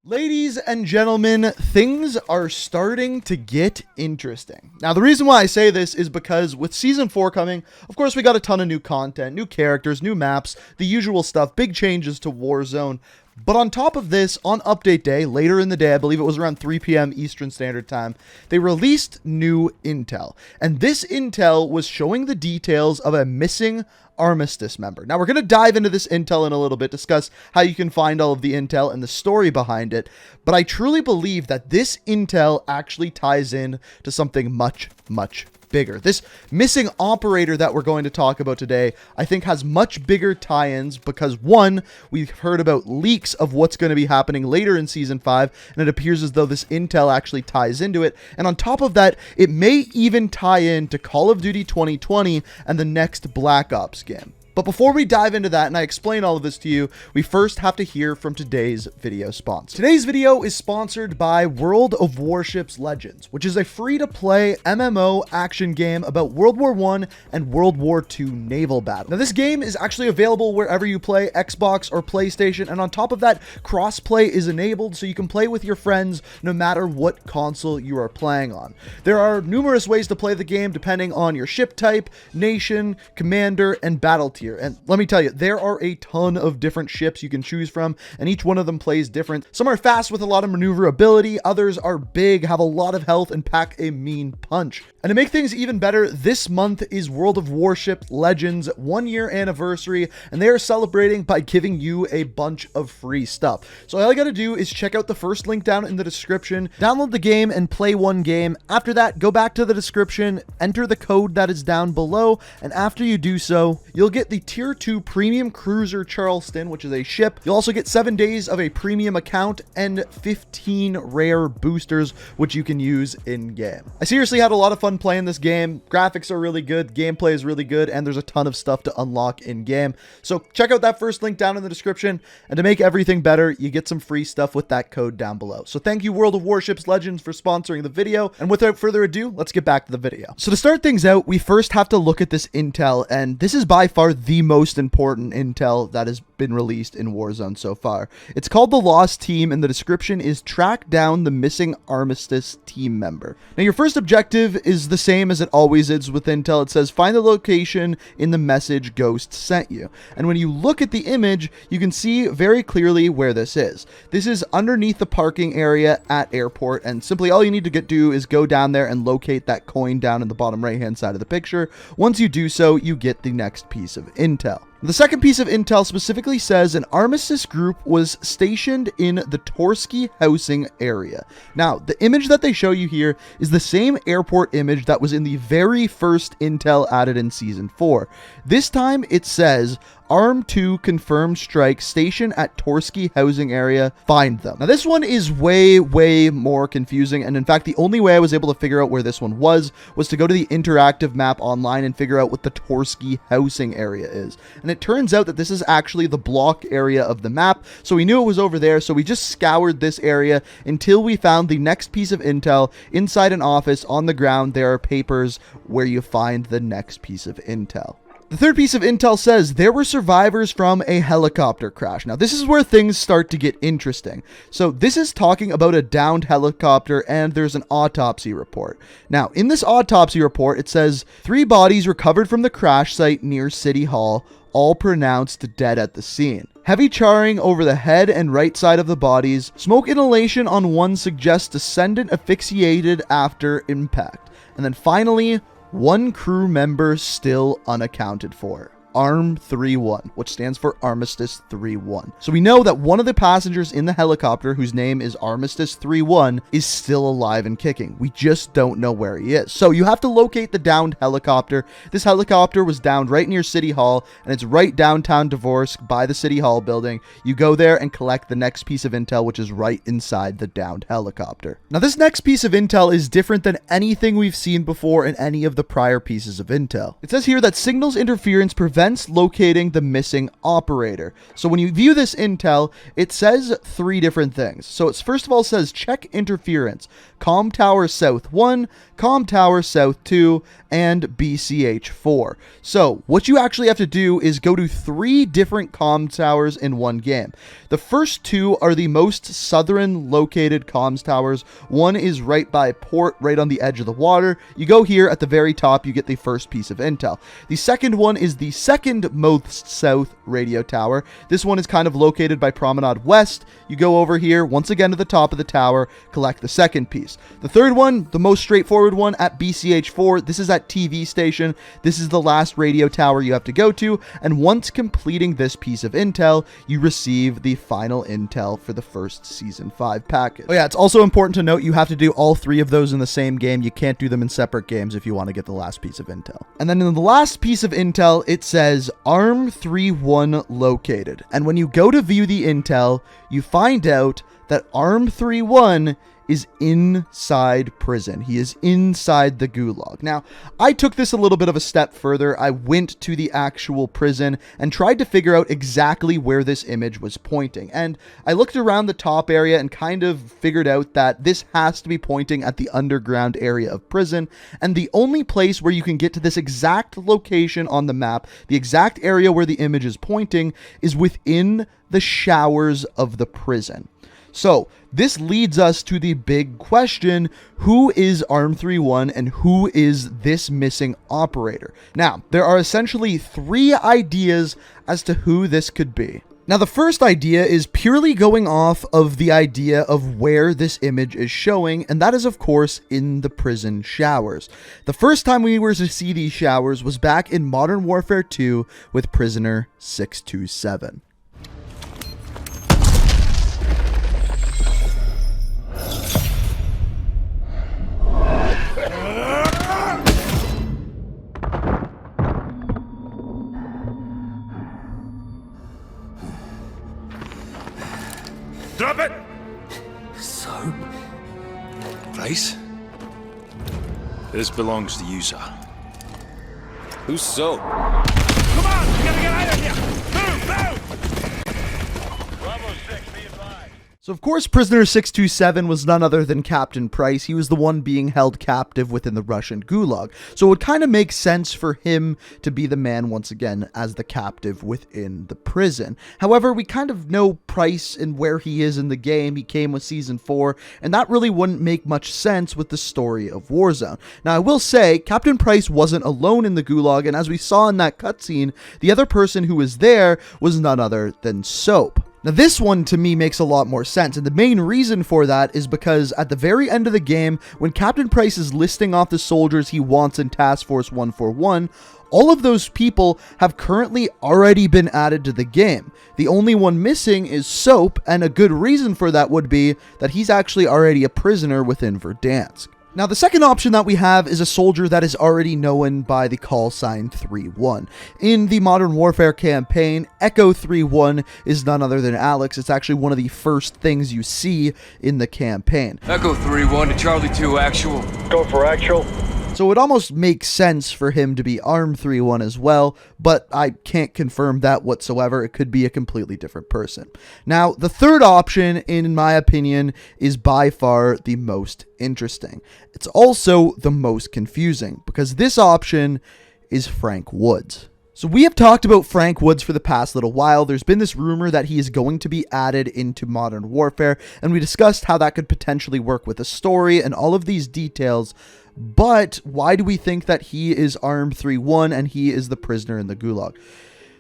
Ladies and gentlemen, things are starting to get interesting. Now, the reason why I say this is because with Season 4 coming, of course, we got a ton of new content, new characters, new maps, the usual stuff, big changes to Warzone. But on top of this, on Update Day, later in the day, I believe it was around 3 p.m. Eastern Standard Time, they released new intel. And this intel was showing the details of a missing Armistice member. Now, we're going to dive into this intel in a little bit, discuss how you can find all of the intel and the story behind it. But I truly believe that this intel actually ties in to something much bigger. This missing operator that we're going to talk about today, I think has much bigger tie-ins because one, we've heard about leaks of what's going to be happening later in Season 5, and it appears as though this intel actually ties into it. And on top of that, it may even tie in to Call of Duty 2020 and the next Black Ops game. But before we dive into that and I explain all of this to you, we first have to hear from today's video sponsor. Today's video is sponsored by World of Warships Legends, which is a free-to-play MMO action game about World War I and World War II naval battle. Now, this game is actually available wherever you play, Xbox or PlayStation, and on top of that, cross-play is enabled so you can play with your friends no matter what console you are playing on. There are numerous ways to play the game depending on your ship type, nation, commander, and battle tier. And let me tell you, there are a ton of different ships you can choose from, and each one of them plays different. Some are fast with a lot of maneuverability, others are big, have a lot of health, and pack a mean punch. And to make things even better, this month is World of Warships Legends 1-year anniversary, and they are celebrating by giving you a bunch of free stuff. So all you gotta do is check out the first link down in the description, download the game, and play one game. After that, go back to the description, enter the code that is down below, and after you do so, you'll get the Tier 2 Premium Cruiser Charleston, which is a ship. You'll also get 7 days of a premium account and 15 rare boosters, which you can use in-game. I seriously had a lot of fun playing this game. Graphics are really good, gameplay is really good, and there's a ton of stuff to unlock in-game. So check out that first link down in the description, and to make everything better, you get some free stuff with that code down below. So thank you, World of Warships Legends, for sponsoring the video, and without further ado, let's get back to the video. So to start things out, we first have to look at this intel, and this is by far the most important intel that has been released in Warzone so far. It's called The Lost Team, and the description is track down the missing Armistice team member. Now, your first objective is the same as it always is with intel. It says find the location in the message Ghost sent you. And when you look at the image, you can see very clearly where this is. This is underneath the parking area at airport, and simply all you need to do is go down there and locate that coin down in the bottom right hand side of the picture. Once you do so, you get the next piece of intel. The second piece of intel specifically says an Armistice Group was stationed in the Torsky housing area. Now, the image that they show you here is the same airport image that was in the very first intel added in Season 4. This time it says Arm 2 confirmed strike station at Torsky housing area. Find them. Now, this one is way more confusing, and in fact, the only way I was able to figure out where this one was to go to the interactive map online and figure out what the Torsky housing area is. And it turns out that this is actually the block area of the map, so we knew it was over there, so we just scoured this area until we found the next piece of intel. Inside an office on the ground, there are papers where you find the next piece of intel. The third piece of intel says there were survivors from a helicopter crash. Now, this is where things start to get interesting. So this is talking about a downed helicopter, and there's an autopsy report. Now, in this autopsy report, it says 3 bodies recovered from the crash site near City Hall, all pronounced dead at the scene. Heavy charring over the head and right side of the bodies. Smoke inhalation on one suggests descendant asphyxiated after impact. And then finally, 1 crew member still unaccounted for. Arm 3-1, which stands for Armistice 3-1. So we know that one of the passengers in the helicopter, whose name is Armistice 3-1, is still alive and kicking. We just don't know where he is. So you have to locate the downed helicopter. This helicopter was downed right near City Hall, and it's right downtown Dvorsk by the City Hall building. You go there and collect the next piece of intel, which is right inside the downed helicopter. Now, this next piece of intel is different than anything we've seen before in any of the prior pieces of intel. It says here that signals interference prevents events locating the missing operator. So when you view this intel, it says 3 different things. So it's first of all says check interference, comm tower south 1, comm tower south 2, and BCH 4. So what you actually have to do is go to 3 different comm towers in one game. The first 2 are the most southern located comms towers. One is right by port, right on the edge of the water. You go here at the very top, you get the first piece of intel. The second one is the second most south radio tower. This one is kind of located by Promenade West. You go over here, once again to the top of the tower, collect the second piece. The third one, the most straightforward one, at BCH 4. This is at TV station. This is the last radio tower you have to go to, and once completing this piece of intel, you receive the final intel for the first Season 5 package. Oh yeah, it's also important to note you have to do all 3 of those in the same game. You can't do them in separate games if you want to get the last piece of intel. And then in the last piece of intel, it says ARM 31 located. And when you go to view the intel, you find out that ARM 31 is inside prison. He is inside the gulag. Now, I took this a little bit of a step further. I went to the actual prison and tried to figure out exactly where this image was pointing. And I looked around the top area and kind of figured out that this has to be pointing at the underground area of prison. And the only place where you can get to this exact location on the map, the exact area where the image is pointing, is within the showers of the prison. So this leads us to the big question: who is ARM 31 and who is this missing operator? Now, there are essentially 3 ideas as to who this could be. Now, the first idea is purely going off of the idea of where this image is showing, and that is, of course, in the prison showers. The first time we were to see these showers was back in Modern Warfare 2 with Prisoner 627. Drop it! Soap? Place? This belongs to you, sir. Who's Soap? Come on! We gotta get out of here! Move! Bravo 6, be advised. So of course, Prisoner 627 was none other than Captain Price. He was the one being held captive within the Russian gulag. So it would kind of make sense for him to be the man once again as the captive within the prison. However, we kind of know Price and where he is in the game. He came with Season 4, and that really wouldn't make much sense with the story of Warzone. Now, I will say, Captain Price wasn't alone in the gulag, and as we saw in that cutscene, the other person who was there was none other than Soap. Now, this one to me makes a lot more sense, and the main reason for that is because at the very end of the game, when Captain Price is listing off the soldiers he wants in Task Force 141, all of those people have currently already been added to the game. The only one missing is Soap, and a good reason for that would be that he's actually already a prisoner within Verdansk. Now, the second option that we have is a soldier that is already known by the call sign 3-1. In the Modern Warfare campaign, Echo 3-1 is none other than Alex. It's actually one of the first things you see in the campaign. Echo 3-1 to Charlie 2 actual. Go for actual. So it almost makes sense for him to be ARM 3-1 as well, but I can't confirm that whatsoever. It could be a completely different person. Now, the third option, in my opinion, is by far the most interesting. It's also the most confusing, because this option is Frank Woods. So we have talked about Frank Woods for the past little while. There's been this rumor that he is going to be added into Modern Warfare, and we discussed how that could potentially work with the story and all of these details. But why do we think that he is ARM 3-1 and he is the prisoner in the gulag?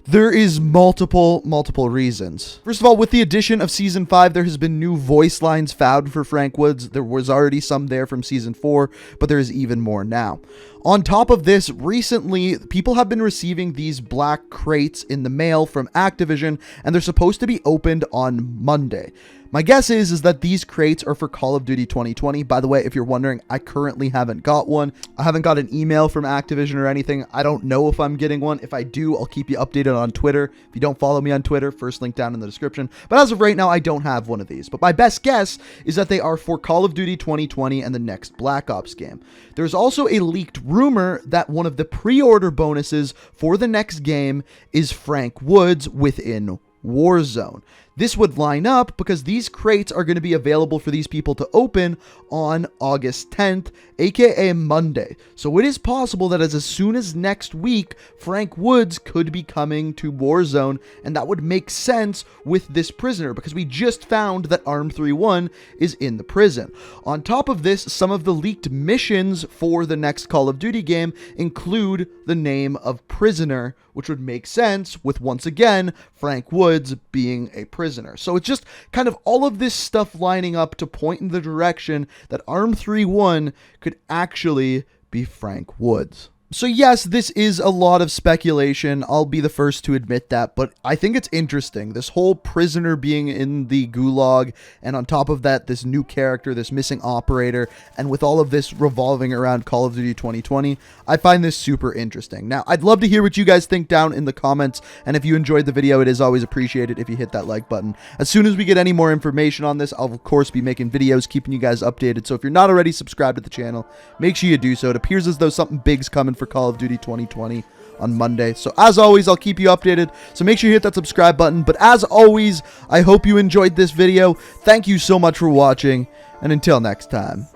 There is multiple reasons. First of all, with the addition of Season 5, there has been new voice lines found for Frank Woods. There was already some there from Season 4, but there is even more now. On top of this, recently, people have been receiving these black crates in the mail from Activision, and they're supposed to be opened on Monday. My guess is that these crates are for Call of Duty 2020. By the way, if you're wondering, I currently haven't got one. I haven't got an email from Activision or anything. I don't know if I'm getting one. If I do, I'll keep you updated on Twitter. If you don't follow me on Twitter, first link down in the description. But as of right now, I don't have one of these. But my best guess is that they are for Call of Duty 2020 and the next Black Ops game. There's also a leaked rumor that one of the pre-order bonuses for the next game is Frank Woods within Warzone. This would line up because these crates are going to be available for these people to open on August 10th, aka Monday. So it is possible that as soon as next week, Frank Woods could be coming to Warzone, and that would make sense with this prisoner because we just found that ARM31 is in the prison. On top of this, some of the leaked missions for the next Call of Duty game include the name of Prisoner, which would make sense with, once again, Frank Woods being a prisoner. So it's just kind of all of this stuff lining up to point in the direction that ARM31 could actually be Frank Woods. So yes, this is a lot of speculation. I'll be the first to admit that, but I think it's interesting. This whole prisoner being in the gulag, and on top of that, this new character, this missing operator, and with all of this revolving around Call of Duty 2020, I find this super interesting. Now, I'd love to hear what you guys think down in the comments, and if you enjoyed the video, it is always appreciated if you hit that like button. As soon as we get any more information on this, I'll of course be making videos, keeping you guys updated, so if you're not already subscribed to the channel, make sure you do so. It appears as though something big's coming for Call of Duty 2020 on Monday. So as always, I'll keep you updated. So make sure you hit that subscribe button. But as always, I hope you enjoyed this video. Thank you so much for watching. And until next time,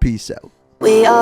peace out. We are